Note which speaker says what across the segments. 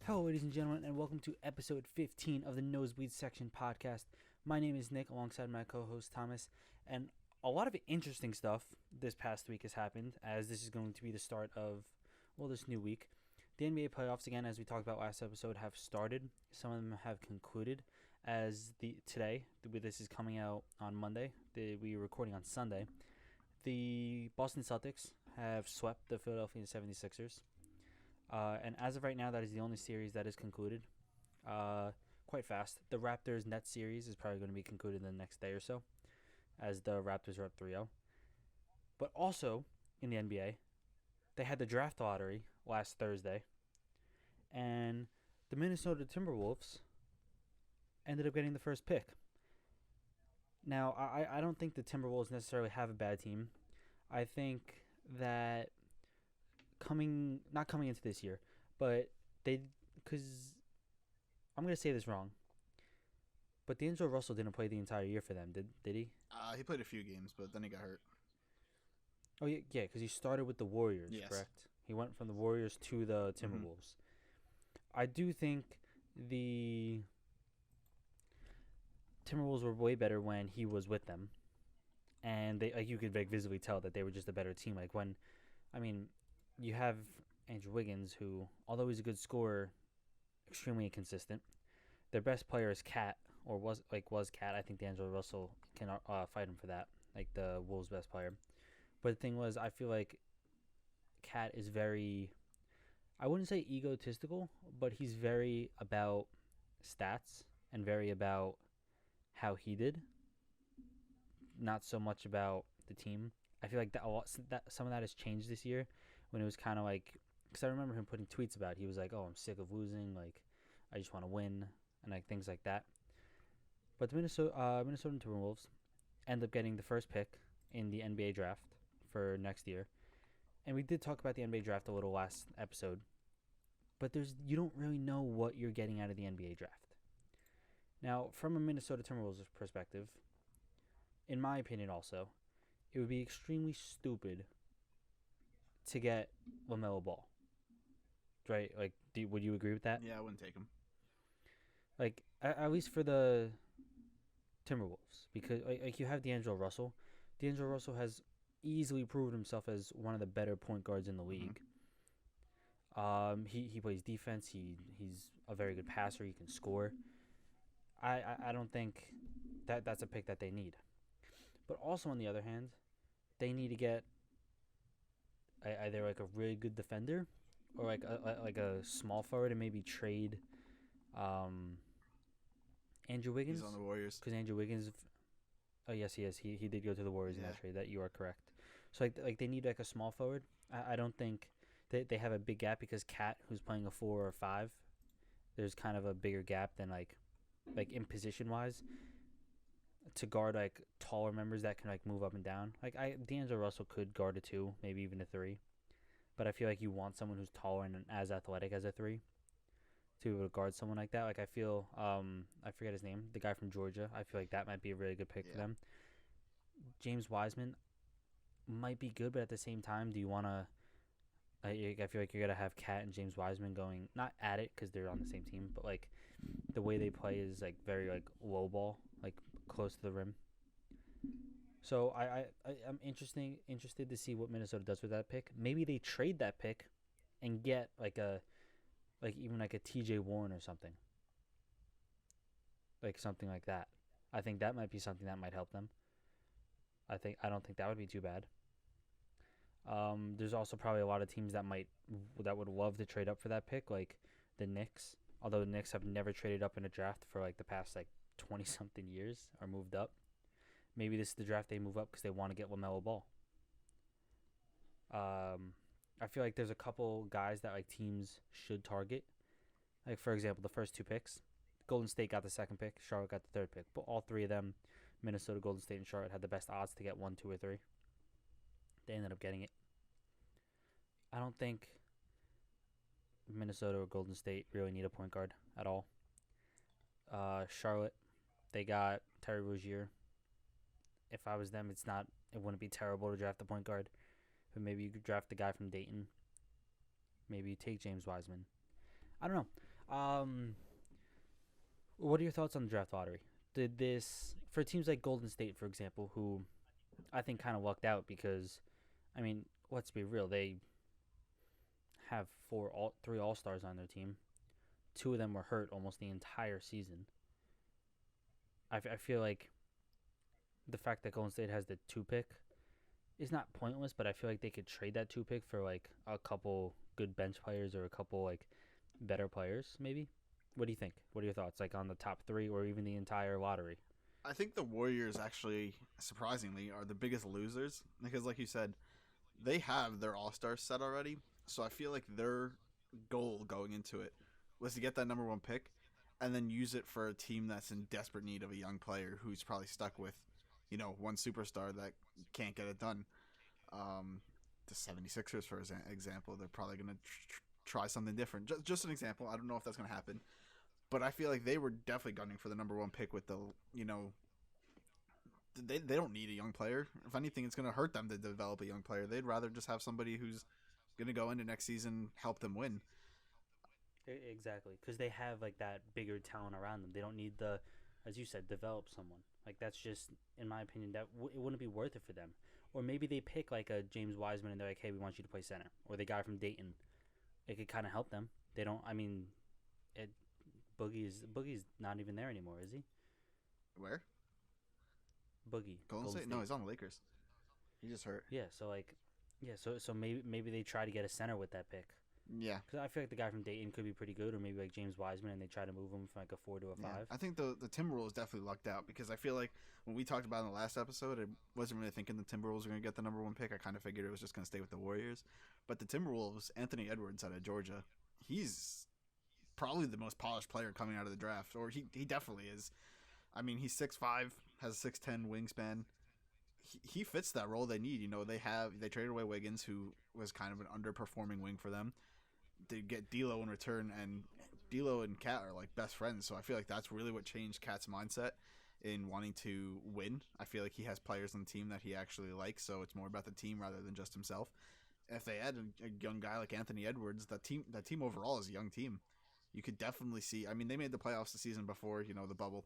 Speaker 1: Hello, ladies and gentlemen, and welcome to episode 15 of the Nosebleeds section podcast. My name is Nick, alongside my co-host Thomas, and a lot of interesting stuff this past week has happened, as this is going to be the start of, this new week. The NBA playoffs, again, as we talked about last episode, have started. Some of them have concluded. This is coming out on Monday. We are recording on Sunday. The Boston Celtics have swept the Philadelphia 76ers. And as of right now, that is the only series that is concluded quite fast. The Raptors-Nets series is probably going to be concluded in the next day or so, as the Raptors are up 3-0. But also, in the NBA, they had the draft lottery last Thursday, and the Minnesota Timberwolves ended up getting the first pick. Now, I don't think the Timberwolves necessarily have a bad team. I think that not coming into this year, but because I'm going to say this wrong, but D'Angelo Russell didn't play the entire year for them, did he?
Speaker 2: He played a few games, but then he got hurt.
Speaker 1: Oh, yeah, because he started with the Warriors,
Speaker 2: yes.
Speaker 1: Correct? He went from the Warriors to the Timberwolves. I do think the Timberwolves were way better when he was with them, and you could visibly tell that they were just a better team. You have Andrew Wiggins, who, although he's a good scorer, extremely inconsistent. Their best player is Cat, or was Cat. I think D'Angelo Russell can fight him for that, like the Wolves' best player. But the thing was, I feel like Cat is very, I wouldn't say egotistical, but he's very about stats and very about how he did, not so much about the team. I feel like some of that has changed this year, when it was kind of like, because I remember him putting tweets about it. He was like, "Oh, I'm sick of losing. Like, I just want to win," and like things like that. But the Minnesota Timberwolves end up getting the first pick in the NBA draft for next year, and we did talk about the NBA draft a little last episode. But you don't really know what you're getting out of the NBA draft. Now, from a Minnesota Timberwolves perspective, in my opinion, also, it would be extremely stupid to get LaMelo Ball, right? Like, would you agree with that?
Speaker 2: Yeah, I wouldn't take him.
Speaker 1: Like, at least for the Timberwolves, because like you have D'Angelo Russell. D'Angelo Russell has easily proven himself as one of the better point guards in the league. He plays defense. He's a very good passer. He can score. I don't think that's a pick that they need. But also, on the other hand, they need to get either like a really good defender or like a small forward, and maybe trade Andrew Wiggins.
Speaker 2: He's on the Warriors.
Speaker 1: Because Andrew Wiggins, oh yes, he is. He did go to the Warriors in that trade. That you are correct. So like they need like a small forward. I don't think they have a big gap, because Cat, who's playing a 4 or 5, there's kind of a bigger gap than like in position wise, to guard like taller members that can like move up and down. Like D'Angelo Russell could guard a 2, maybe even a 3, but I feel like you want someone who's taller and as athletic as a 3 to be able to guard someone like that. Like I feel I forget his name, the guy from Georgia. I feel like that might be a really good pick for them. James Wiseman might be good, but at the same time, do you want to? I feel like you're gonna have Cat and James Wiseman going not at it because they're on the same team, but like the way they play is like very like low ball, like close to the rim. So I'm interested to see what Minnesota does with that pick. Maybe they trade that pick and get even a TJ Warren or something. Like something like that. I think that might be something that might help them. I don't think that would be too bad. There's also probably a lot of teams that would love to trade up for that pick, like the Knicks. Although the Knicks have never traded up in a draft for like the past 20 something years, or moved up. Maybe this is the draft they move up because they want to get LaMelo Ball. I feel like there's a couple guys that like teams should target. Like for example, the first 2 picks, Golden State got the second pick, Charlotte got the third pick, but all 3 of them, Minnesota, Golden State, and Charlotte, had the best odds to get 1, 2, or 3. They ended up getting it. I don't think Minnesota or Golden State really need a point guard at all. Charlotte, they got Terry Rozier. If I was them, it wouldn't be terrible to draft a point guard. But maybe you could draft the guy from Dayton. Maybe you take James Wiseman. I don't know. Um, what are your thoughts on the draft lottery? Did this for teams like Golden State, for example, who I think kind of lucked out because, I mean, let's be real, they have three All Stars on their team. Two of them were hurt almost the entire season. I feel like the fact that Golden State has the 2 pick is not pointless, but I feel like they could trade that 2 pick for like a couple good bench players or a couple like better players, maybe. What do you think? What are your thoughts, like on the top three or even the entire lottery?
Speaker 2: I think the Warriors actually, surprisingly, are the biggest losers because, like you said, they have their All Stars set already. So I feel like their goal going into it was to get that number one pick, and then use it for a team that's in desperate need of a young player who's probably stuck with, one superstar that can't get it done. Um, the 76ers, for example, they're probably going to try something different. Just an example. I don't know if that's going to happen. But I feel like they were definitely gunning for the number one pick with they don't need a young player. If anything, it's going to hurt them to develop a young player. They'd rather just have somebody who's going to go into next season, help them win.
Speaker 1: Exactly, because they have like that bigger talent around them. They don't need the, as you said, develop someone. Like that's just, in my opinion, that it wouldn't be worth it for them. Or maybe they pick like a James Wiseman and they're like, hey, we want you to play center. Or the guy from Dayton. It could kind of help them. They don't. I mean, it Boogie's not even there anymore, is he?
Speaker 2: Where?
Speaker 1: Boogie.
Speaker 2: Golden State? No, he's on the Lakers. He just hurt.
Speaker 1: Yeah. So like, yeah. So maybe they try to get a center with that pick.
Speaker 2: Yeah.
Speaker 1: Because I feel like the guy from Dayton could be pretty good, or maybe like James Wiseman, and they try to move him from like a 4 to a 5.
Speaker 2: Yeah. I think the Timberwolves definitely lucked out because I feel like when we talked about it in the last episode, I wasn't really thinking the Timberwolves were going to get the number one pick. I kind of figured it was just going to stay with the Warriors. But the Timberwolves, Anthony Edwards out of Georgia, he's probably the most polished player coming out of the draft, or he definitely is. I mean, he's 6'5", has a 6'10" wingspan. He fits that role they need. They traded away Wiggins, who was kind of an underperforming wing for them. They get D'Lo in return, and D'Lo and Cat are like best friends. So I feel like that's really what changed Cat's mindset in wanting to win. I feel like he has players on the team that he actually likes, so it's more about the team rather than just himself. If they add a young guy like Anthony Edwards, that team overall is a young team. You could definitely see. I mean, they made the playoffs the season before, the bubble,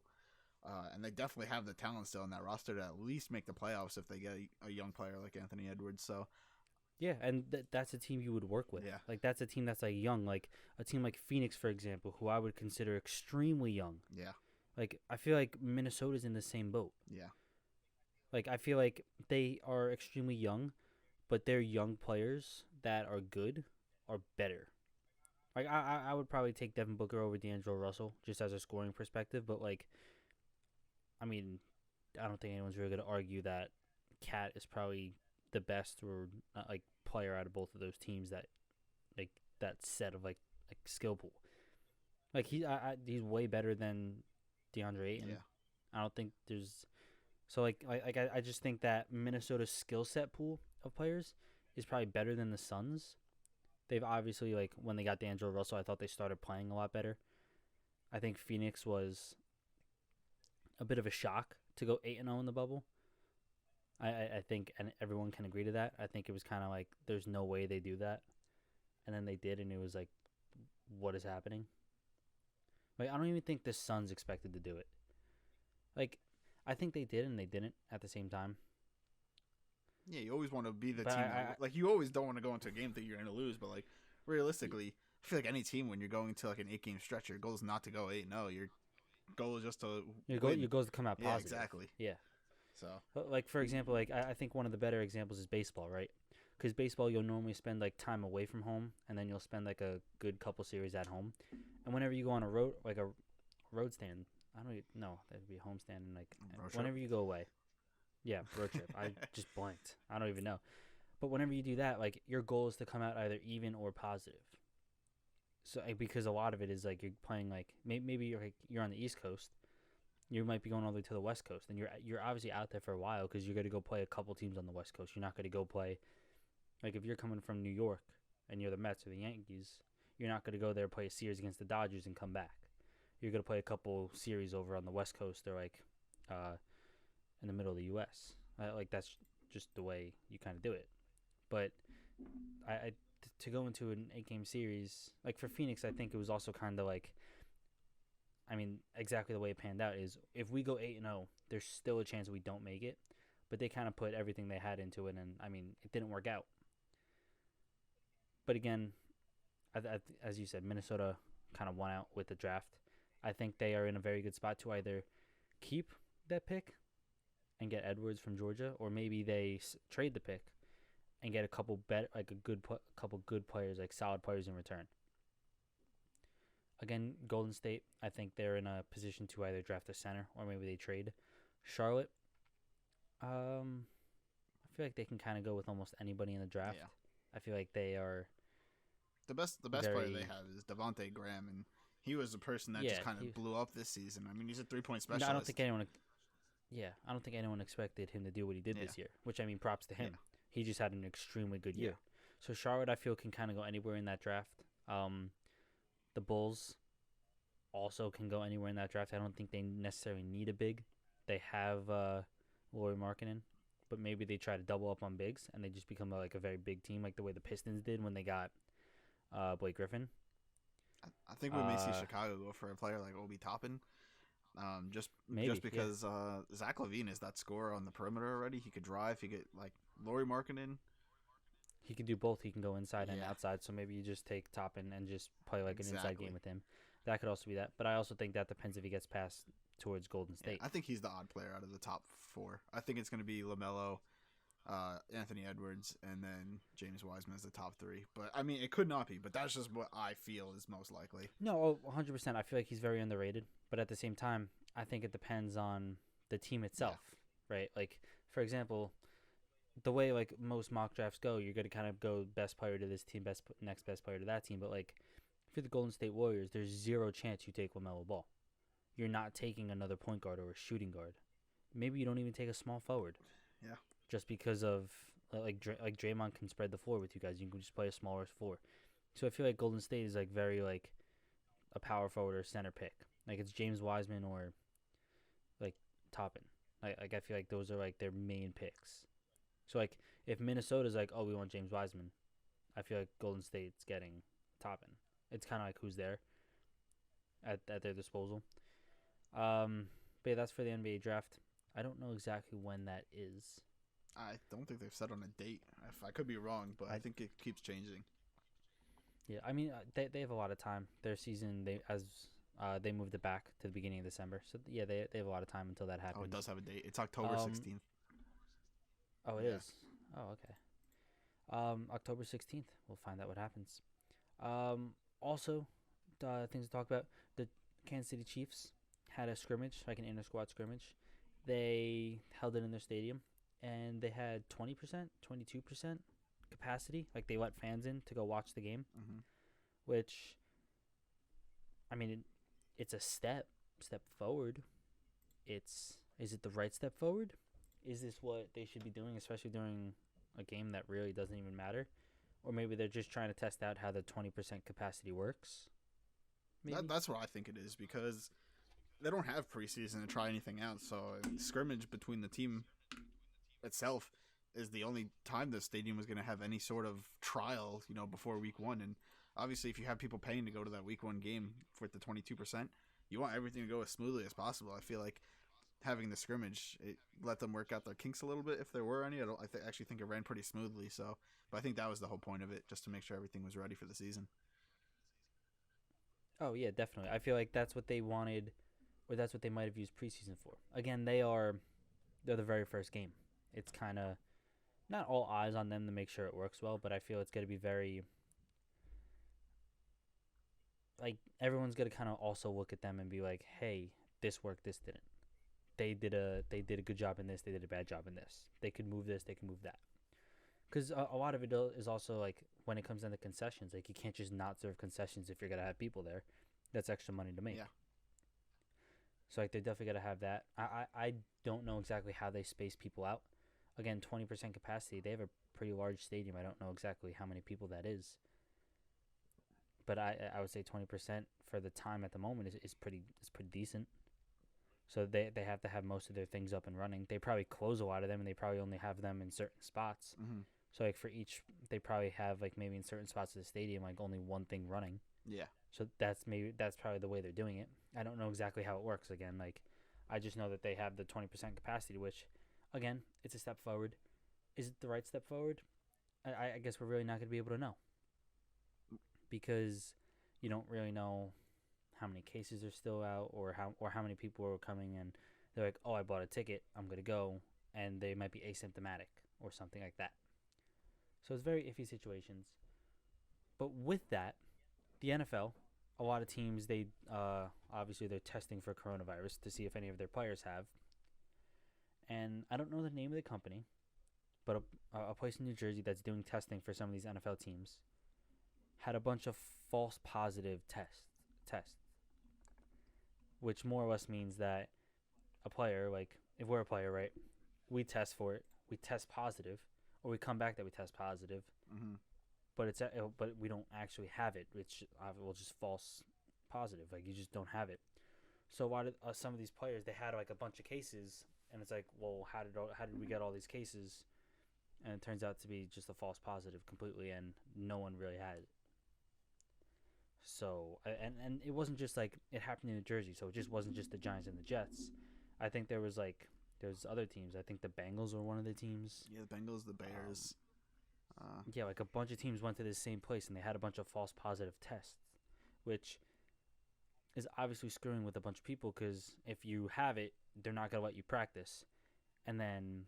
Speaker 2: and they definitely have the talent still in that roster to at least make the playoffs if they get a young player like Anthony Edwards. So.
Speaker 1: Yeah, and that's a team you would work with.
Speaker 2: Yeah.
Speaker 1: Like, that's a team that's, like, young. Like, a team like Phoenix, for example, who I would consider extremely young.
Speaker 2: Yeah.
Speaker 1: Like, I feel like Minnesota's in the same boat.
Speaker 2: Yeah.
Speaker 1: Like, I feel like they are extremely young, but their young players that are good are better. Like, I would probably take Devin Booker over D'Angelo Russell, just as a scoring perspective. But, like, I mean, I don't think anyone's really going to argue that Cat is probably the best or like player out of both of those teams that like that set of like skill pool. Like he's way better than DeAndre Ayton.
Speaker 2: Yeah.
Speaker 1: I don't think there's so I just think that Minnesota's skill set pool of players is probably better than the Suns. They've obviously like when they got D'Angelo Russell, I thought they started playing a lot better. I think Phoenix was a bit of a shock to go 8-0 in the bubble. I think, and everyone can agree to that. I think it was kind of like, there's no way they do that. And then they did, and it was like, what is happening? Like, I don't even think the Suns expected to do it. Like, I think they did, and they didn't at the same time.
Speaker 2: Yeah, you always want to be the team. Like, you always don't want to go into a game that you're going to lose, but, like, realistically, I feel like any team, when you're going to, like, an 8-game stretch, your goal is not to go 8-0. Your goal is just to
Speaker 1: Your goal is to come out positive.
Speaker 2: Yeah, exactly.
Speaker 1: Yeah.
Speaker 2: So,
Speaker 1: like, for example, like I think one of the better examples is baseball, right? Because baseball, you'll normally spend like time away from home, and then you'll spend like a good couple series at home. And whenever you go on a road stand, I don't know, that'd be a home stand, and like whenever you go away, yeah, road trip. I just blanked. I don't even know. But whenever you do that, like your goal is to come out either even or positive. So because a lot of it is like you're playing like maybe you're on the East Coast. You might be going all the way to the West Coast, and you're obviously out there for a while because you're going to go play a couple teams on the West Coast. You're not going to go play, like if you're coming from New York and you're the Mets or the Yankees, you're not going to go there play a series against the Dodgers and come back. You're going to play a couple series over on the West Coast or like in the middle of the U.S. Like that's just the way you kind of do it. But to go into an 8-game series, like for Phoenix, I think it was also kind of like, I mean, exactly the way it panned out is if we go 8-0, there's still a chance we don't make it, but they kind of put everything they had into it, and I mean, it didn't work out. But again, as you said, Minnesota kind of won out with the draft. I think they are in a very good spot to either keep that pick and get Edwards from Georgia, or maybe they trade the pick and get a couple couple good players, like solid players in return. Again, Golden State, I think they're in a position to either draft a center or maybe they trade. Charlotte, I feel like they can kind of go with almost anybody in the draft.
Speaker 2: Yeah.
Speaker 1: I feel like they are
Speaker 2: the best player they have is Devontae Graham, and he was the person that just kind of blew up this season. I mean, he's a 3-point specialist.
Speaker 1: No, I don't think anyone expected him to do what he did this year, which, I mean, props to him. Yeah. He just had an extremely good year. So Charlotte, I feel, can kind of go anywhere in that draft. The Bulls also can go anywhere in that draft. I don't think they necessarily need a big. They have Lauri Markkanen, but maybe they try to double up on bigs and they just become a very big team, like the way the Pistons did when they got Blake Griffin.
Speaker 2: I think we may see Chicago go for a player like Obi Toppin. Just because Zach LaVine is that scorer on the perimeter already. He could drive. He could Lauri Markkanen.
Speaker 1: He can do both. He can go inside and outside. So maybe you just take Toppin and just play an inside game with him. That could also be that. But I also think that depends if he gets passed towards Golden State.
Speaker 2: I think he's the odd player out of the top 4. I think it's going to be LaMelo, Anthony Edwards, and then James Wiseman as the top 3. But I mean, it could not be. But that's just what I feel is most likely.
Speaker 1: No, 100%. I feel like he's very underrated. But at the same time, I think it depends on the team itself, right? Like, for example, the way most mock drafts go, you're going to kind of go best player to this team, next best player to that team. But for the Golden State Warriors, there's zero chance you take LaMelo Ball. You're not taking another point guard or a shooting guard. Maybe you don't even take a small forward.
Speaker 2: Yeah.
Speaker 1: Just because of Draymond can spread the floor with you guys, you can just play a smaller 4. So I feel like Golden State is very a power forward or center pick. It's James Wiseman or Toppin. I feel like those are their main picks. So if Minnesota's oh, we want James Wiseman, I feel like Golden State's getting Toppin. It's kind of who's there at their disposal. But yeah, that's for the NBA draft. I don't know exactly when that is.
Speaker 2: I don't think they've set on a date. I could be wrong, but I think it keeps changing.
Speaker 1: Yeah, I mean they have a lot of time. Their season they moved it back to the beginning of December. So yeah, they have a lot of time until that happens.
Speaker 2: Oh, it does have a date. It's October 16th.
Speaker 1: Oh, it is. Oh, okay. October 16th. We'll find out what happens. Also, things to talk about. The Kansas City Chiefs had a scrimmage, an inter-squad scrimmage. They held it in their stadium, and they had 20%, 22% capacity. They let fans in to go watch the game, which, I mean, it's a step forward. Is it the right step forward? Is this what they should be doing, especially during a game that really doesn't even matter? Or maybe they're just trying to test out how the 20% capacity works?
Speaker 2: That's what I think it is, because they don't have preseason to try anything out. So scrimmage between the team itself is the only time the stadium was going to have any sort of trial, before week 1. And obviously, if you have people paying to go to that week 1 game for the 22%, you want everything to go as smoothly as possible. I feel like having the scrimmage, it let them work out their kinks a little bit if there were any. I actually think it ran pretty smoothly. So, but I think that was the whole point of it, just to make sure everything was ready for the season.
Speaker 1: Oh yeah, definitely. I feel like that's what they wanted, or that's what they might have used preseason for. Again, they're the very first game. It's kind of not all eyes on them to make sure it works well, but I feel it's going to be very everyone's going to kind of also look at them and be like, hey, this worked, this didn't. They did a good job in this. They did a bad job in this. They could move this. They can move that. Because a lot of it is also when it comes down to concessions, you can't just not serve concessions if you're gonna have people there. That's extra money to make.
Speaker 2: Yeah.
Speaker 1: So they definitely gotta have that. I don't know exactly how they space people out. Again, 20% capacity. They have a pretty large stadium. I don't know exactly how many people that is. But I would say 20% for the time at the moment is pretty decent. So they have to have most of their things up and running. They probably close a lot of them, and they probably only have them in certain spots.
Speaker 2: Mm-hmm.
Speaker 1: So like for each, they probably have like maybe in certain spots of the stadium like only one thing running.
Speaker 2: Yeah.
Speaker 1: So that's probably the way they're doing it. I don't know exactly how it works. Again, like I just know that they have the 20% capacity, which, again, it's a step forward. Is it the right step forward? I guess we're really not going to be able to know because you don't really know how many cases are still out or how many people are coming and they're like, oh, I bought a ticket, I'm going to go, and they might be asymptomatic or something like that. So it's very iffy situations. But with that, the NFL, a lot of teams they obviously they're testing for coronavirus to see if any of their players have. And I don't know the name of the company, but a place in New Jersey that's doing testing for some of these NFL teams had a bunch of false positive tests, which more or less means that a player, like if we're a player, right, we test for it, we test positive, or we come back that we test positive,
Speaker 2: Mm-hmm.
Speaker 1: but we don't actually have it. It's just false positive, like you just don't have it. So why did some of these players they had like a bunch of cases, and it's like, well, how did we get all these cases? And it turns out to be just a false positive completely, and no one really had it. So and it wasn't just like it happened in New Jersey, so it just wasn't just the Giants and the Jets. I think there's other teams. I think the Bengals were one of the teams.
Speaker 2: Yeah, the Bengals, the Bears.
Speaker 1: Yeah, like a bunch of teams went to the same place and they had a bunch of false positive tests, which is obviously screwing with a bunch of people because if you have it, they're not gonna let you practice, and then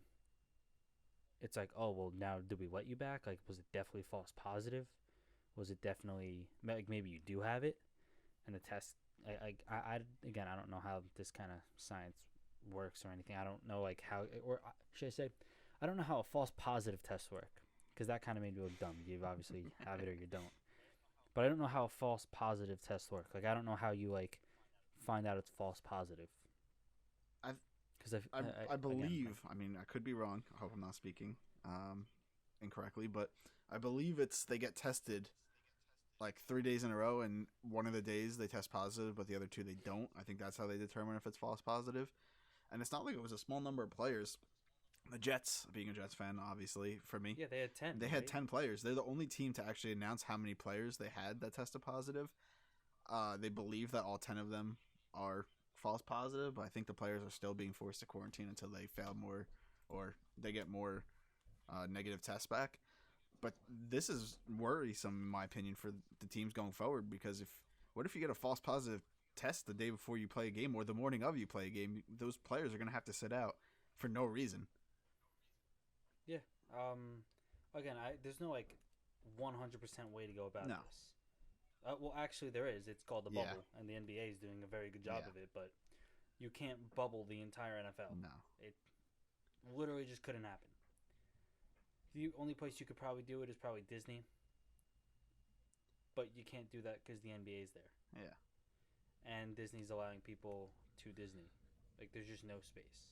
Speaker 1: it's like, oh well, now did we let you back? Like, was it definitely false positive? Was it definitely like maybe you do have it, and the test? I again, I don't know how this kind of science works or anything. I don't know like how, or should I say, I don't know how a false positive tests work because that kind of made me look dumb. You obviously have it or you don't. But I don't know how false positive tests work. Like I don't know how you like find out it's false positive. Because
Speaker 2: I believe. I mean, I could be wrong. I hope I'm not speaking incorrectly, but I believe they get tested like 3 days in a row, and one of the days they test positive, but the other two they don't. I think that's how they determine if it's false positive. And it's not like it was a small number of players. The Jets, being a Jets fan, obviously, for me.
Speaker 1: Yeah, they had 10.
Speaker 2: They had 10 players. They're the only team to actually announce how many players they had that tested positive. They believe that all 10 of them are false positive, but I think the players are still being forced to quarantine until they fail more or they get more negative tests back. But this is worrisome, in my opinion, for the teams going forward because what if you get a false positive test the day before you play a game or the morning of you play a game? Those players are going to have to sit out for no reason.
Speaker 1: Yeah. Again, there's no like 100% way to go about this. Well, actually, there is. It's called the bubble, and the NBA is doing a very good job of it. But you can't bubble the entire NFL.
Speaker 2: No,
Speaker 1: it literally just couldn't happen. The only place you could probably do it is probably Disney, but you can't do that because the NBA is there.
Speaker 2: Yeah,
Speaker 1: and Disney's allowing people to Disney. Like, there's just no space.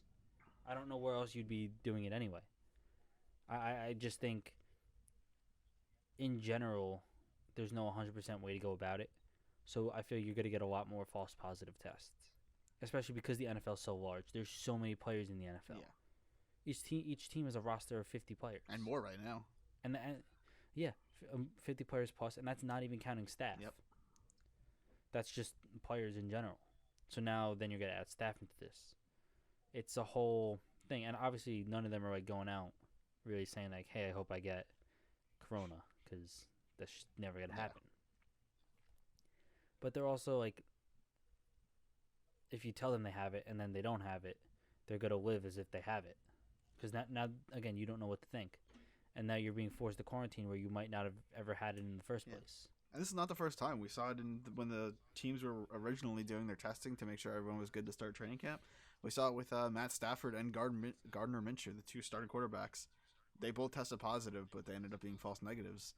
Speaker 1: I don't know where else you'd be doing it anyway. I just think, in general, there's no 100% way to go about it. So I feel you're going to get a lot more false positive tests, especially because the NFL is so large. There's so many players in the NFL.
Speaker 2: Yeah.
Speaker 1: Each team has a roster of 50 players.
Speaker 2: And more right now.
Speaker 1: And 50 players plus, and that's not even counting staff.
Speaker 2: Yep.
Speaker 1: That's just players in general. So now then you're going to add staff into this. It's a whole thing. And obviously none of them are like going out really saying like, hey, I hope I get corona, because that's never going to happen. But they're also like, if you tell them they have it and then they don't have it, they're going to live as if they have it. Because now, again, you don't know what to think. And now you're being forced to quarantine where you might not have ever had it in the first place.
Speaker 2: And this is not the first time. We saw it when the teams were originally doing their testing to make sure everyone was good to start training camp. We saw it with Matt Stafford and Gardner Minshew, the two starting quarterbacks. They both tested positive, but they ended up being false negatives.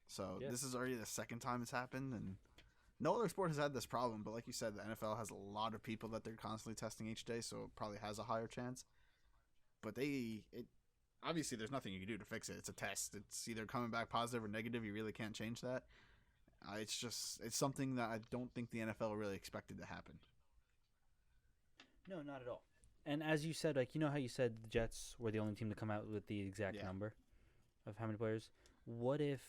Speaker 2: So this is already the second time it's happened. And no other sport has had this problem. But like you said, the NFL has a lot of people that they're constantly testing each day, so it probably has a higher chance. But obviously there's nothing you can do to fix it. It's a test. It's either coming back positive or negative. You really can't change that. It's something that I don't think the NFL really expected to happen.
Speaker 1: No, not at all. And as you said, like, you know how you said the Jets were the only team to come out with the exact number of how many players. What if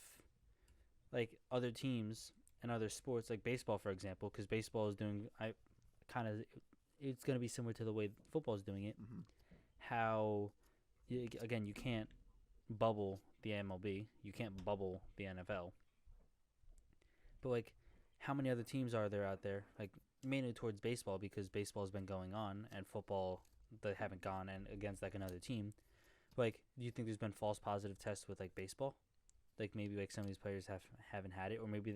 Speaker 1: like other teams and other sports, like baseball, for example, because baseball is doing, I kind of, it's going to be similar to the way football is doing it.
Speaker 2: Mm-hmm.
Speaker 1: How, again, you can't bubble the MLB, you can't bubble the NFL, but like, how many other teams are there out there? Like mainly towards baseball because baseball has been going on, and football they haven't gone and against like another team. Like, do you think there's been false positive tests with like baseball? Like maybe like some of these players haven't had it, or maybe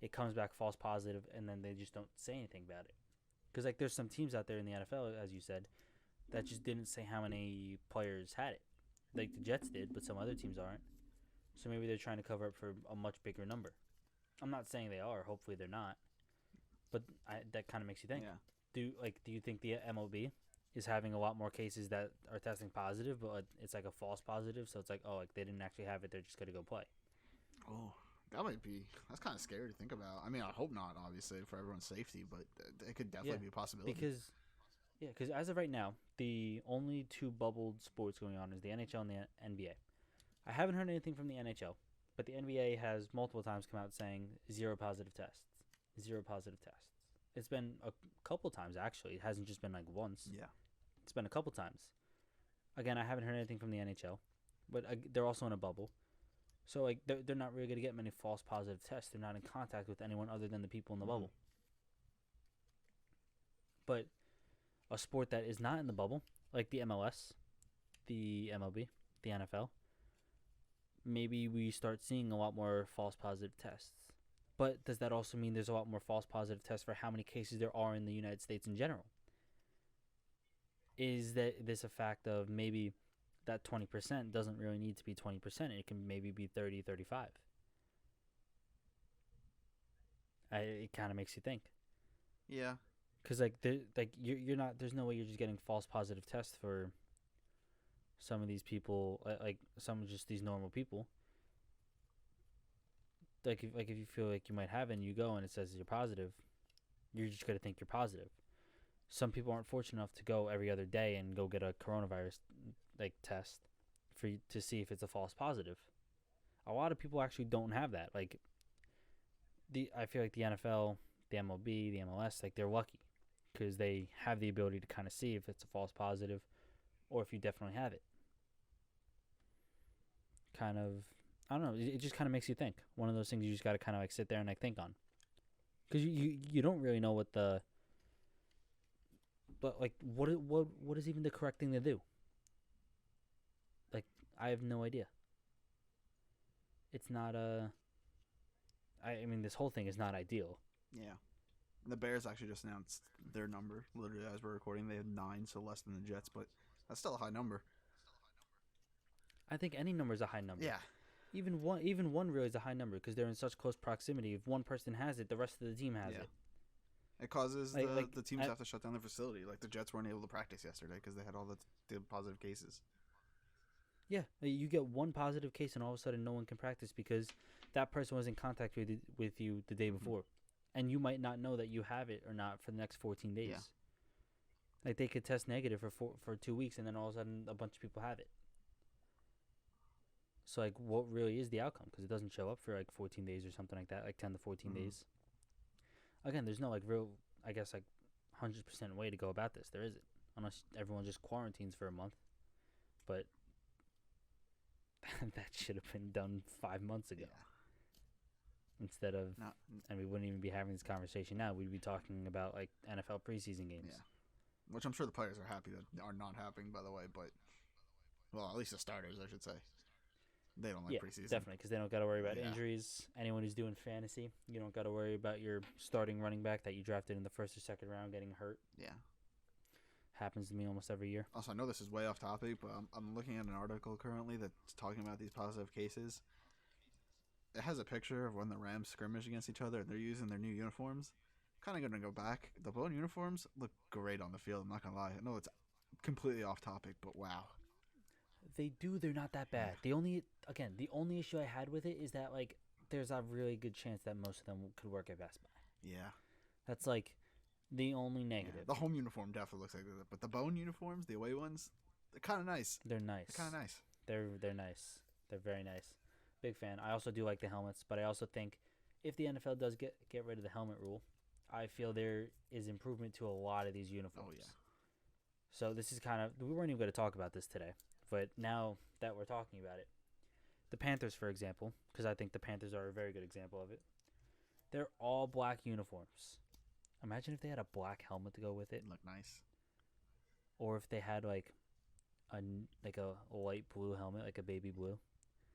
Speaker 1: it comes back false positive and then they just don't say anything about it. Because like there's some teams out there in the NFL, as you said, that just didn't say how many players had it. Like the Jets did, but some other teams aren't. So maybe they're trying to cover up for a much bigger number. I'm not saying they are. Hopefully they're not. But that kind of makes you think.
Speaker 2: Yeah.
Speaker 1: Do you think the MLB is having a lot more cases that are testing positive, but it's like a false positive? So it's like, oh, like they didn't actually have it. They're just gonna go play.
Speaker 2: Oh, that's kind of scary to think about. I mean, I hope not, obviously, for everyone's safety, but it could definitely be a possibility.
Speaker 1: Because as of right now, the only two bubbled sports going on is the NHL and the NBA. I haven't heard anything from the NHL, but the NBA has multiple times come out saying zero positive tests. Zero positive tests. It's been a couple times, actually. It hasn't just been like once.
Speaker 2: Yeah.
Speaker 1: It's been a couple times. Again, I haven't heard anything from the NHL, but they're also in a bubble. So like they're not really going to get many false positive tests. They're not in contact with anyone other than the people in the bubble. But a sport that is not in the bubble, like the MLS, the MLB, the NFL, maybe we start seeing a lot more false positive tests. But does that also mean there's a lot more false positive tests for how many cases there are in the United States in general? Is this a fact of maybe that 20% doesn't really need to be 20%? It can maybe be 30, 35. It kind of makes you think.
Speaker 2: Yeah.
Speaker 1: Because you're not. There's no way you're just getting false positive tests for some of these people, like some of just these normal people. Like if you feel like you might have it and you go and it says you're positive, you're just gonna think you're positive. Some people aren't fortunate enough to go every other day and go get a coronavirus test to see if it's a false positive. A lot of people actually don't have that. Like I feel like the NFL, the MLB, the MLS, like they're lucky because they have the ability to kind of see if it's a false positive or if you definitely have it. Kind of, I don't know. It just kind of makes you think. One of those things you just got to kind of like sit there and like think on, because you don't really know what what is even the correct thing to do. Like I have no idea. It's not I mean, this whole thing is not ideal.
Speaker 2: Yeah. The Bears actually just announced their number. Literally, as we're recording, they had 9, so less than the Jets, but that's still a high number.
Speaker 1: I think any number is a high number.
Speaker 2: Yeah.
Speaker 1: Even one really is a high number because they're in such close proximity. If one person has it, the rest of the team has it.
Speaker 2: It causes the teams have to shut down their facility. Like the Jets weren't able to practice yesterday because they had all the positive cases.
Speaker 1: Yeah, you get one positive case and all of a sudden no one can practice because that person was in contact with you the day before. And you might not know that you have it or not for the next 14 days. Yeah. Like they could test negative for 2 weeks and then all of a sudden a bunch of people have it. So like what really is the outcome? Because it doesn't show up for like 14 days or something like that, like 10 to 14 days. Again, there's no like real, I guess like 100% way to go about this. There isn't. Unless everyone just quarantines for a month. But that should have been done 5 months ago. Yeah. Instead of, and we wouldn't even be having this conversation now. We'd be talking about like NFL preseason games.
Speaker 2: Yeah. Which I'm sure the players are happy that are not happening, by the way. But, well, at least the starters, I should say. They don't like preseason.
Speaker 1: Definitely, because they don't got to worry about injuries. Anyone who's doing fantasy, you don't got to worry about your starting running back that you drafted in the first or second round getting hurt.
Speaker 2: Yeah.
Speaker 1: Happens to me almost every year.
Speaker 2: Also, I know this is way off topic, but I'm looking at an article currently that's talking about these positive cases. It has a picture of when the Rams scrimmage against each other and they're using their new uniforms. Kind of going to go back. The blue uniforms look great on the field, I'm not going to lie. I know it's completely off topic, but wow.
Speaker 1: They do. They're not that bad. The only issue I had with it is that like there's a really good chance that most of them could work at Best Buy.
Speaker 2: Yeah.
Speaker 1: That's like the only negative.
Speaker 2: Yeah. The home uniform definitely looks like that, but the bone uniforms, the away ones, they're kind of nice.
Speaker 1: They're nice.
Speaker 2: They're kind of nice.
Speaker 1: They're nice. They're very nice. Big fan. I also do like the helmets, but I also think if the NFL does get rid of the helmet rule, I feel there is improvement to a lot of these
Speaker 2: Oh
Speaker 1: uniforms.
Speaker 2: yeah.
Speaker 1: So this is kind of we weren't even going to talk about this today, but now that we're talking about it, the Panthers, for example, because I think the Panthers are a very good example of it. They're all black uniforms. Imagine if they had a black helmet to go with it,
Speaker 2: Look nice.
Speaker 1: or if they had like a light blue helmet, like a baby blue.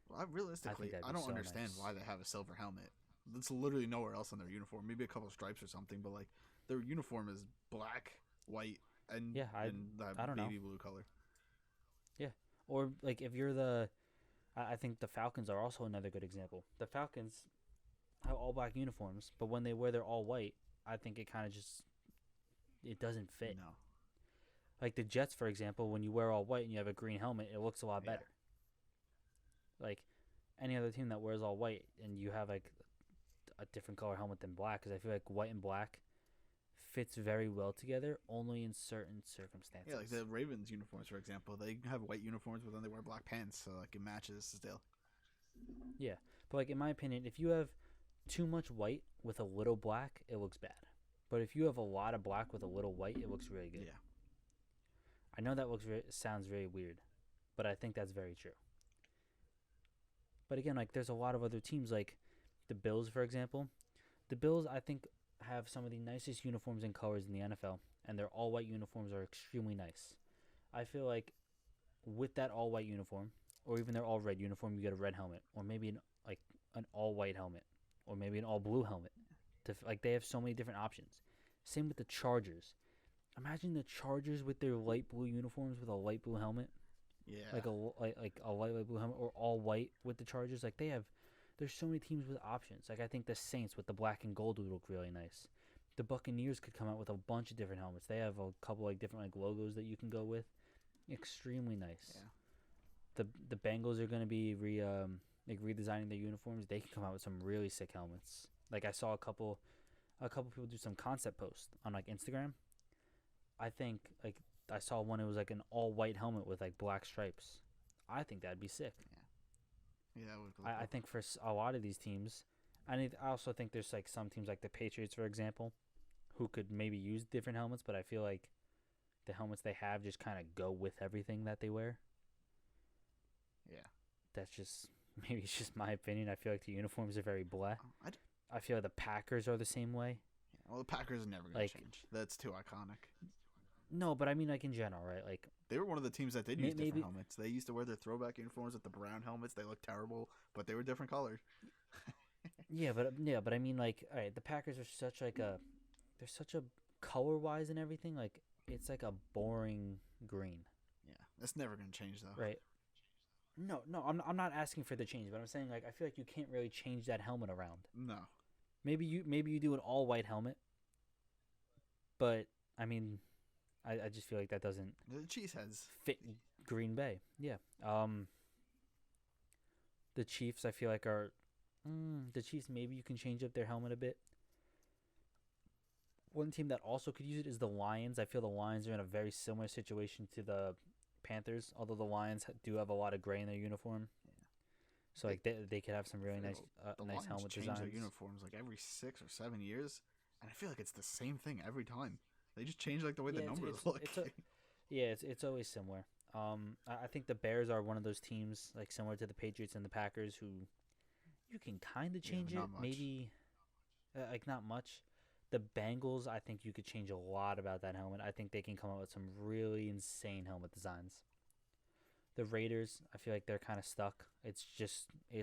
Speaker 2: Well,
Speaker 1: I think
Speaker 2: realistically,
Speaker 1: that'd
Speaker 2: I
Speaker 1: be
Speaker 2: don't
Speaker 1: so
Speaker 2: understand
Speaker 1: nice.
Speaker 2: why they have a silver helmet. That's literally nowhere else on their uniform. Maybe a couple stripes or something, but like their uniform is black, white, and
Speaker 1: Yeah,
Speaker 2: and that
Speaker 1: I don't know.
Speaker 2: baby blue color.
Speaker 1: Yeah, or like if you're the, I think the Falcons are also another good example. The Falcons have all black uniforms, but when they wear their all white, I think it kind of just it doesn't fit.
Speaker 2: No.
Speaker 1: Like the Jets, for example, when you wear all white and you have a green helmet, it looks a lot
Speaker 2: Yeah.
Speaker 1: better. Like any other team that wears all white and you have like a different color helmet than black, because I feel like white and black fits very well together, only in certain circumstances.
Speaker 2: Yeah, like the Ravens uniforms, for example, they have white uniforms, but then they wear black pants, so like it matches still.
Speaker 1: Yeah, but like in my opinion, if you have too much white with a little black, it looks bad. But if you have a lot of black with a little white, it looks really good.
Speaker 2: Yeah.
Speaker 1: I know that sounds very weird, but I think that's very true. But again, like there's a lot of other teams, like the Bills, for example. The Bills, I think, have some of the nicest uniforms and colors in the NFL, and their all white uniforms are extremely nice. I feel like with that all white uniform, or even their all red uniform, you get a red helmet, or maybe an all white helmet, or maybe an all blue helmet. Like they have so many different options. Same with the Chargers. Imagine the Chargers with their light blue uniforms with a light blue helmet,
Speaker 2: Yeah.
Speaker 1: like a light blue helmet, or all white with the Chargers. Like they have, there's so many teams with options. Like I think the Saints with the black and gold would look really nice. The Buccaneers could come out with a bunch of different helmets. They have a couple like different like logos that you can go with. Extremely nice.
Speaker 2: Yeah.
Speaker 1: The Bengals are going to be like redesigning their uniforms. They can come out with some really sick helmets. Like I saw a couple people do some concept posts on like Instagram. I think like I saw one. It was like an all white helmet with like black stripes. I think that'd be sick.
Speaker 2: Yeah, that would look
Speaker 1: I
Speaker 2: cool.
Speaker 1: think for a lot of these teams, I also think there's like some teams like the Patriots, for example, who could maybe use different helmets. But I feel like the helmets they have just kind of go with everything that they wear.
Speaker 2: Yeah.
Speaker 1: That's just maybe it's just my opinion. I feel like the uniforms are very blah.
Speaker 2: I d-
Speaker 1: I feel like the Packers are the same way.
Speaker 2: yeah, well, the Packers are never going to
Speaker 1: Like
Speaker 2: change. That's too iconic.
Speaker 1: no, but I mean like in general, right? Like
Speaker 2: They were one of the teams that did use different
Speaker 1: maybe
Speaker 2: helmets. They used to wear their throwback uniforms with the brown helmets. They looked terrible, but they were different colored.
Speaker 1: yeah, but I mean like all right, the Packers are such like a they're such a color wise and everything like it's like a boring green,
Speaker 2: Yeah, that's never going to change though.
Speaker 1: right? No, I'm not asking for the change, but I'm saying like I feel like you can't really change that helmet around.
Speaker 2: No.
Speaker 1: Maybe you do an all white helmet, but I mean, I just feel like that doesn't
Speaker 2: The cheeseheads.
Speaker 1: fit Green Bay. Yeah. The Chiefs, I feel like are the Chiefs. Maybe you can change up their helmet a bit. One team that also could use it is the Lions. I feel the Lions are in a very similar situation to the Panthers, although the Lions do have a lot of gray in their uniform.
Speaker 2: Yeah.
Speaker 1: So like they could have some really nice
Speaker 2: The
Speaker 1: nice
Speaker 2: Lions
Speaker 1: helmet
Speaker 2: change
Speaker 1: designs.
Speaker 2: their uniforms like every 6 or 7 years, and I feel like it's the same thing every time. They just change like the way
Speaker 1: Yeah,
Speaker 2: the numbers
Speaker 1: it's
Speaker 2: look.
Speaker 1: yeah, it's always similar. I think the Bears are one of those teams like similar to the Patriots and the Packers who you can kind of
Speaker 2: Yeah, but
Speaker 1: change it,
Speaker 2: not much.
Speaker 1: maybe like not much. The Bengals, I think you could change a lot about that helmet. I think they can come up with some really insane helmet designs. The Raiders, I feel like they're kind of stuck. It's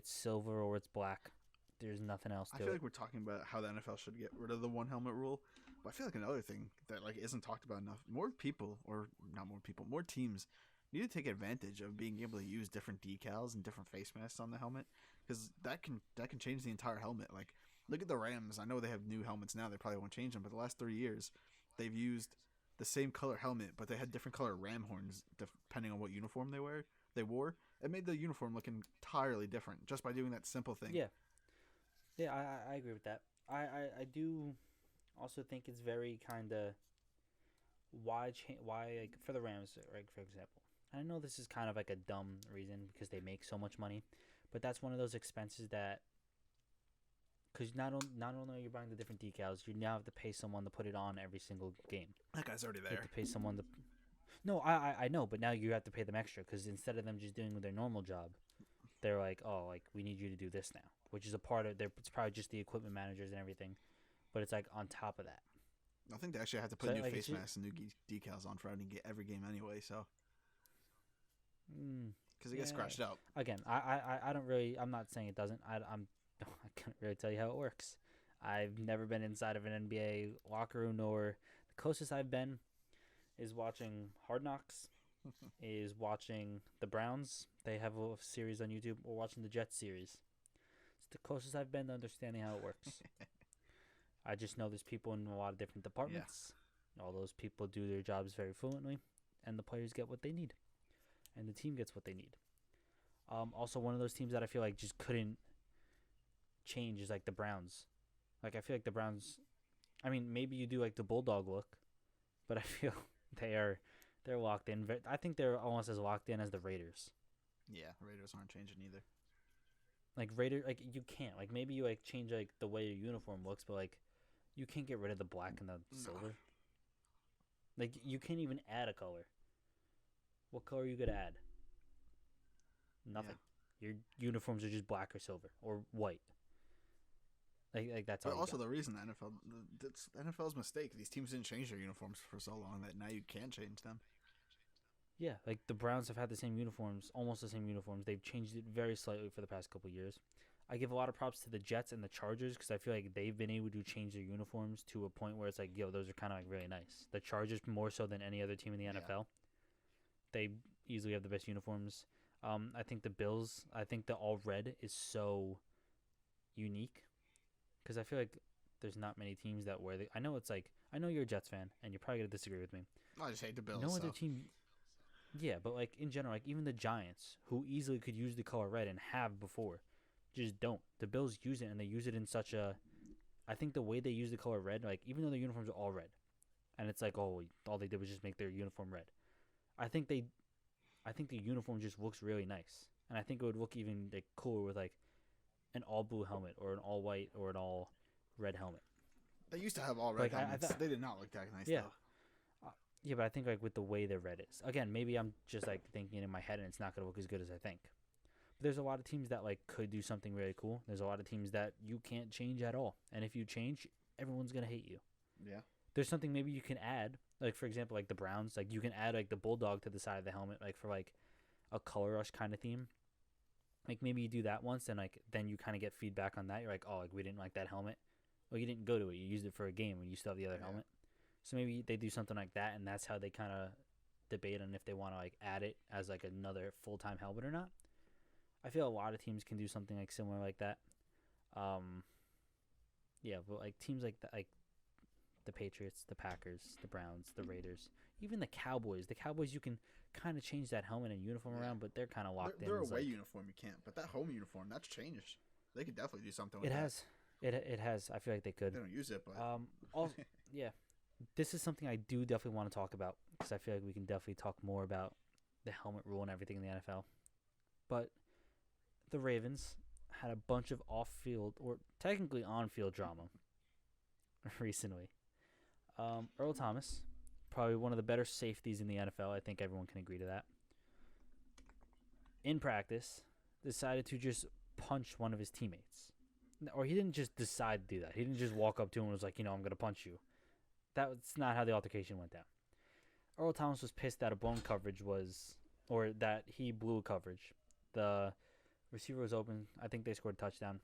Speaker 1: silver or it's black. There's nothing else
Speaker 2: I
Speaker 1: to
Speaker 2: feel
Speaker 1: it.
Speaker 2: like we're talking about how the NFL should get rid of the one helmet rule, but I feel like another thing that like isn't talked about enough. More people, or not more people, more teams need to take advantage of being able to use different decals and different face masks on the helmet, because that can change the entire helmet. Like look at the Rams. I know they have new helmets now. They probably won't change them, but the last 3 years they've used the same color helmet, but they had different color ram horns depending on what uniform they wear. They wore. It made the uniform look entirely different just by doing that simple thing.
Speaker 1: Yeah, yeah, I agree with that. I do also think it's very kind of why like for the Rams, right? For example, I know this is kind of like a dumb reason because they make so much money, but that's one of those expenses that because not only are you buying the different decals, you now have to pay someone to put it on every single game.
Speaker 2: That guy's already
Speaker 1: You have to
Speaker 2: there.
Speaker 1: pay someone to. No, I know, but now you have to pay them extra because instead of them just doing their normal job, they're like, oh, like we need you to do this now, which is a part of their. It's probably just the equipment managers and everything, but it's like on top of that.
Speaker 2: I think they actually have to put
Speaker 1: So
Speaker 2: new
Speaker 1: like
Speaker 2: face masks and new decals on for every game anyway. So
Speaker 1: mm,
Speaker 2: because it gets
Speaker 1: yeah.
Speaker 2: scratched out.
Speaker 1: Again, I don't really. I'm not saying it doesn't. I can't really tell you how it works. I've never been inside of an NBA locker room, nor the closest I've been is watching Hard Knocks, is watching the Browns. They have a series on YouTube, or watching the Jets series. It's the closest I've been to understanding how it works. I just know there's people in a lot of different departments. Yeah. All those people do their jobs very fluently, and the players get what they need, and the team gets what they need. Also, one of those teams that I feel like just couldn't change is like the Browns. Like I feel like the Browns. I mean, maybe you do like the bulldog look, but I feel they're locked in. I think they're almost as locked in as the Raiders.
Speaker 2: Yeah, Raiders aren't changing either.
Speaker 1: Like like you can't. Like maybe you like change like the way your uniform looks, but like you can't get rid of the black and the silver. Like you can't even add a color. What color are you gonna add? Nothing. Yeah. Your uniforms are just black or silver or white. Like that's all.
Speaker 2: But also the reason the NFL, it's NFL's mistake. These teams didn't change their uniforms for so long that now you can change them.
Speaker 1: Yeah, like the Browns have had the same uniforms, almost the same uniforms. They've changed it very slightly for the past couple of years. I give a lot of props to the Jets and the Chargers because I feel like they've been able to change their uniforms to a point where it's like, yo, those are kind of like really nice. The Chargers more so than any other team in the NFL. Yeah. They easily have the best uniforms. I think the Bills. I think the all red is so unique because I feel like there's not many teams that wear the. I know it's like I know you're a Jets fan and you're probably gonna disagree with me.
Speaker 2: I just hate the Bills.
Speaker 1: No other team. Yeah, but like in general, like even the Giants, who easily could use the color red and have before, just don't. The Bills use it and they use it in such a. I think the way they use the color red, like even though their uniforms are all red, and it's like all they did was just make their uniform red. I think the uniform just looks really nice, and I think it would look even like cooler with like an all blue helmet or an all white or an all red helmet.
Speaker 2: They used to have all red helmets. They did not look that nice though.
Speaker 1: Yeah, but I think like with the way the red is, again, maybe I'm just like thinking in my head and it's not gonna look as good as I think. But there's a lot of teams that like could do something really cool. There's a lot of teams that you can't change at all, and if you change, everyone's gonna hate you.
Speaker 2: Yeah.
Speaker 1: There's something maybe you can add, like for example, like the Browns, like you can add like the bulldog to the side of the helmet, like for like a color rush kind of theme. Like maybe you do that once, and like then you kind of get feedback on that. You're like, oh, like we didn't like that helmet. Well, you didn't go to it. You used it for a game when you still have the other helmet. So maybe they do something like that, and that's how they kind of debate on if they want to like add it as like another full-time helmet or not. I feel a lot of teams can do something like similar like that. Yeah, but like teams like the Patriots, the Packers, the Browns, the Raiders, even the Cowboys. The Cowboys, you can kind of change that helmet and uniform around, but they're kind of locked in.
Speaker 2: Their away uniform you can't, but that home uniform that's changed. They could definitely do something with that.
Speaker 1: It has. I feel like they could.
Speaker 2: They don't use it, but
Speaker 1: also, yeah. This is something I do definitely want to talk about because I feel like we can definitely talk more about the helmet rule and everything in the NFL. But the Ravens had a bunch of off-field or technically on-field drama recently. Earl Thomas, probably one of the better safeties in the NFL. I think everyone can agree to that. In practice, decided to just punch one of his teammates. Or he didn't just decide to do that. He didn't just walk up to him and was like, I'm going to punch you. That's not how the altercation went down. Earl Thomas was pissed that a blown coverage or that he blew a coverage. The receiver was open. I think they scored a touchdown.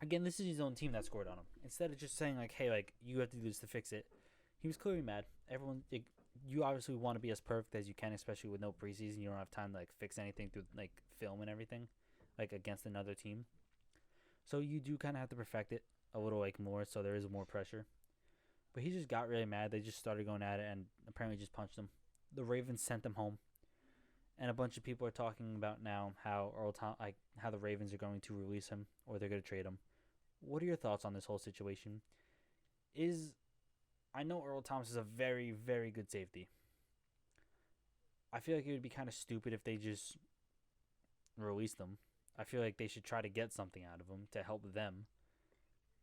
Speaker 1: Again, this is his own team that scored on him. Instead of just saying, like, hey, like, you have to do this to fix it, he was clearly mad. You obviously want to be as perfect as you can, especially with no preseason. You don't have time to, like, fix anything through, like, film and everything, like, against another team. So you do kind of have to perfect it a little, like, more, so there is more pressure. But he just got really mad. They just started going at it and apparently just punched him. The Ravens sent him home. And a bunch of people are talking about now how how the Ravens are going to release him or they're going to trade him. What are your thoughts on this whole situation? I know Earl Thomas is a very, very good safety. I feel like it would be kind of stupid if they just released him. I feel like they should try to get something out of him to help them,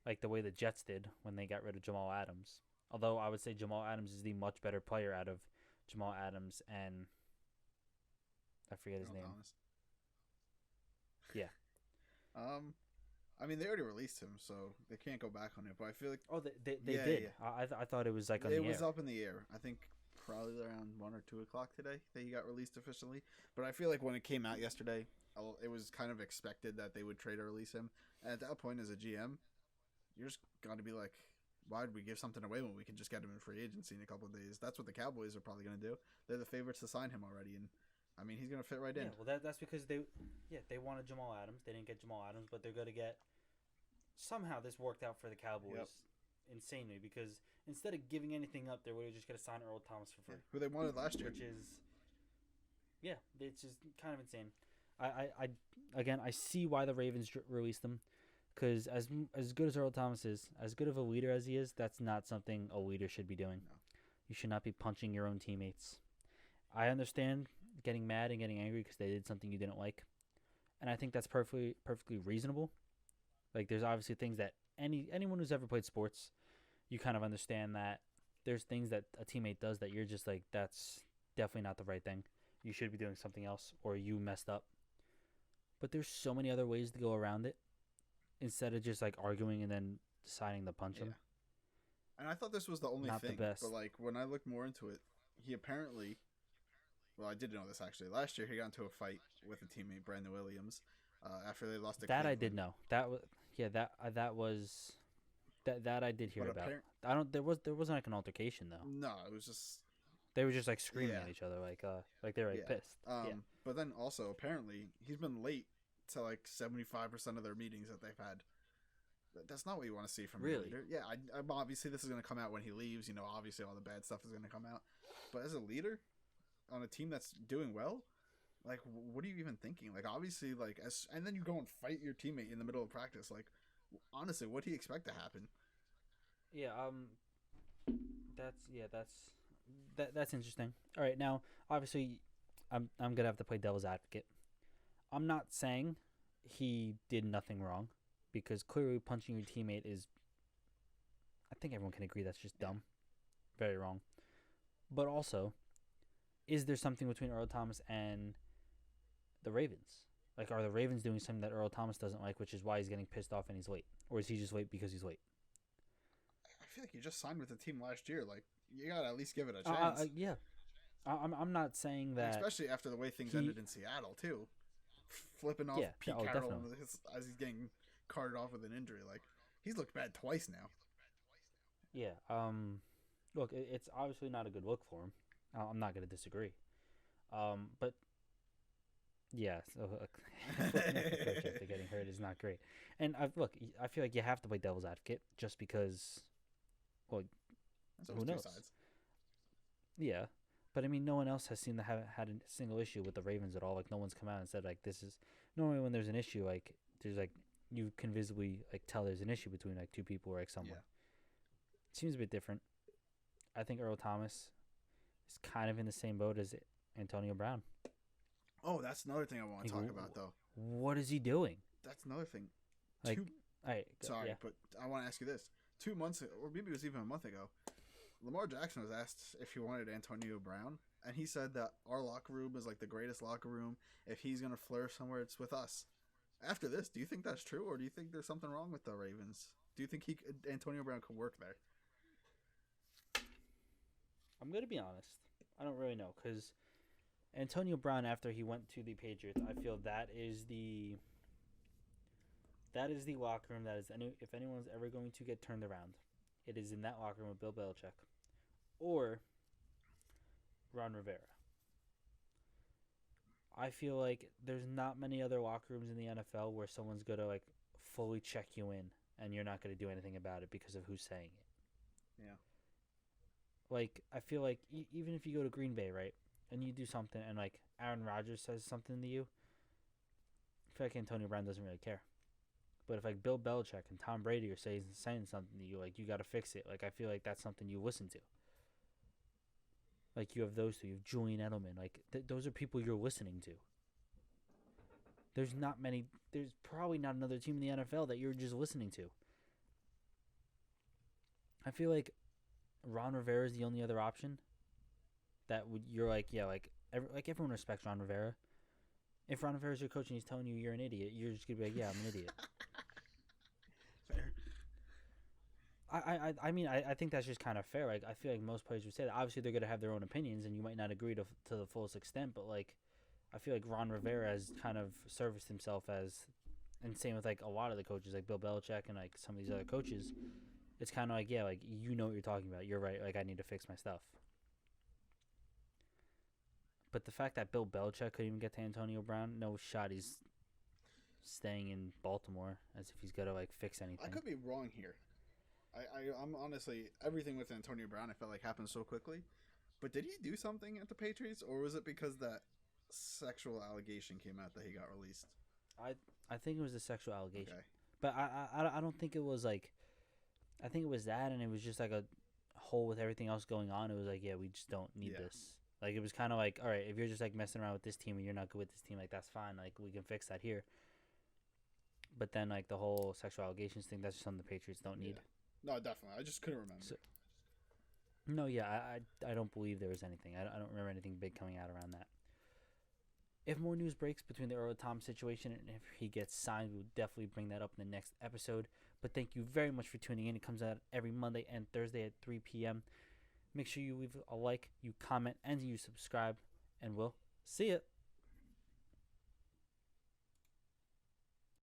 Speaker 1: like the way the Jets did when they got rid of Jamal Adams. Although I would say Jamal Adams is the much better player out of Jamal Adams and I forget his
Speaker 2: Earl
Speaker 1: name.
Speaker 2: Thomas.
Speaker 1: Yeah.
Speaker 2: I mean, they already released him, so they can't go back on it. But I feel like
Speaker 1: They
Speaker 2: Yeah,
Speaker 1: did.
Speaker 2: yeah.
Speaker 1: I thought it was like on
Speaker 2: it
Speaker 1: the
Speaker 2: was
Speaker 1: air.
Speaker 2: up in the air. I think probably around 1 or 2 o'clock today that he got released officially. But I feel like when it came out yesterday, it was kind of expected that they would trade or release him. And at that point, as a GM, you're just going to be like, why would we give something away when we can just get him in free agency in a couple of days? That's what the Cowboys are probably going to do. They're the favorites to sign him already, and I mean, he's going to fit right in.
Speaker 1: Yeah, well, that's because they wanted Jamal Adams. They didn't get Jamal Adams, but they're going to get. Somehow this worked out for the Cowboys insanely because instead of giving anything up, they were just going to sign Earl Thomas for free.
Speaker 2: Who they wanted last year.
Speaker 1: Which is, it's just kind of insane. I see why the Ravens released them because as good as Earl Thomas is, as good of a leader as he is, that's not something a leader should be doing.
Speaker 2: No.
Speaker 1: You should not be punching your own teammates. I understand getting mad and getting angry because they did something you didn't like, and I think that's perfectly reasonable. Like, there's obviously things that anyone who's ever played sports, you kind of understand that there's things that a teammate does that you're just like, that's definitely not the right thing. You should be doing something else, or you messed up. But there's so many other ways to go around it instead of just, like, arguing and then deciding to punch him.
Speaker 2: And I thought this was the only
Speaker 1: Not
Speaker 2: thing.
Speaker 1: the best.
Speaker 2: But, like, when I looked more into it, he apparently... Well, I did know this, actually. Last year, he got into a fight with a teammate, Brandon Williams, after they lost to
Speaker 1: That
Speaker 2: Cleveland.
Speaker 1: I did know. That was... Yeah, that I did hear about. There wasn't like an altercation though.
Speaker 2: No, it was just
Speaker 1: they were just like screaming at each other like they were like pissed.
Speaker 2: But then also apparently he's been late to like 75% of their meetings that they've had. That's not what you want to see from a leader. Yeah, I'm obviously this is going to come out when he leaves. You know, obviously all the bad stuff is going to come out. But as a leader on a team that's doing well, like, what are you even thinking? Like, obviously, like, and then you go and fight your teammate in the middle of practice. Like, honestly, what do you expect to happen?
Speaker 1: Yeah, that's interesting. All right, now, obviously, I'm gonna have to play devil's advocate. I'm not saying he did nothing wrong, because clearly punching your teammate is, I think everyone can agree that's just dumb, very wrong. But also, is there something between Earl Thomas and the Ravens? Like, are the Ravens doing something that Earl Thomas doesn't like, which is why he's getting pissed off and he's late? Or is he just late because he's late?
Speaker 2: I feel like you just signed with the team last year. Like, you gotta at least give it a chance.
Speaker 1: Yeah. I'm not saying that...
Speaker 2: Especially after the way things ended in Seattle, too. Flipping off Pete Carroll as he's getting carted off with an injury. Like, he's looked bad twice now.
Speaker 1: Yeah. Look, it's obviously not a good look for him. I'm not going to disagree. But... Yeah, so coach after getting hurt is not great. And I feel like you have to play devil's advocate just because, well, who knows? Yeah, but I mean, no one else has seemed to have had a single issue with the Ravens at all. Like, no one's come out and said like this is normally when there's an issue, like there's like you can visibly like tell there's an issue between like two people or like someone. It seems a bit different. I think Earl Thomas is kind of in the same boat as Antonio Brown.
Speaker 2: Oh, that's another thing I want to talk about, though.
Speaker 1: What is he doing?
Speaker 2: That's another thing.
Speaker 1: Like,
Speaker 2: Sorry, but I want to ask you this. 2 months, or maybe it was even a month ago, Lamar Jackson was asked if he wanted Antonio Brown, and he said that our locker room is like the greatest locker room. If he's going to flourish somewhere, it's with us. After this, do you think that's true, or do you think there's something wrong with the Ravens? Do you think Antonio Brown could work there?
Speaker 1: I'm going to be honest. I don't really know, because Antonio Brown, after he went to the Patriots, I feel that is the locker room that is if anyone's ever going to get turned around, it is in that locker room with Bill Belichick or Ron Rivera. I feel like there's not many other locker rooms in the NFL where someone's going to like fully check you in and you're not going to do anything about it because of who's saying it.
Speaker 2: Yeah.
Speaker 1: Like, I feel like even if you go to Green Bay, right? And you do something, and like Aaron Rodgers says something to you, I feel like Antonio Brown doesn't really care. But if like Bill Belichick and Tom Brady are saying something to you, like you got to fix it. Like I feel like that's something you listen to. Like you have those two. You have Julian Edelman. Like those are people you're listening to. There's not many. There's probably not another team in the NFL that you're just listening to. I feel like Ron Rivera is the only other option. That would you're like yeah like everyone respects Ron Rivera. If Ron Rivera's your coach and he's telling you you're an idiot, you're just gonna be like yeah I'm an idiot.
Speaker 2: Fair.
Speaker 1: I mean I think that's just kind of fair. Like I feel like most players would say that. Obviously they're gonna have their own opinions and you might not agree to the fullest extent, but like I feel like Ron Rivera has kind of serviced himself as, and same with like a lot of the coaches like Bill Belichick and like some of these other coaches. It's kind of like yeah like you know what you're talking about. You're right. Like I need to fix my stuff. But the fact that Bill Belichick couldn't even get to Antonio Brown, no shot he's staying in Baltimore as if he's got to like fix anything.
Speaker 2: I could be wrong here. I'm honestly, everything with Antonio Brown I felt like happened so quickly. But did he do something at the Patriots, or was it because that sexual allegation came out that he got released?
Speaker 1: I think it was a sexual allegation.
Speaker 2: Okay.
Speaker 1: But I don't think it was like, I think it was that, and it was just like a hole with everything else going on. It was like, yeah, we just don't need this. Like, it was kind of like, all right, if you're just, like, messing around with this team and you're not good with this team, like, that's fine. Like, we can fix that here. But then, like, the whole sexual allegations thing, that's just something the Patriots don't need.
Speaker 2: No, definitely. I just couldn't remember.
Speaker 1: No, yeah, I don't believe there was anything. I don't remember anything big coming out around that. If more news breaks between the Earl Thomas situation and if he gets signed, we'll definitely bring that up in the next episode. But thank you very much for tuning in. It comes out every Monday and Thursday at 3 p.m. Make sure you leave a like, you comment, and you subscribe, and we'll see ya.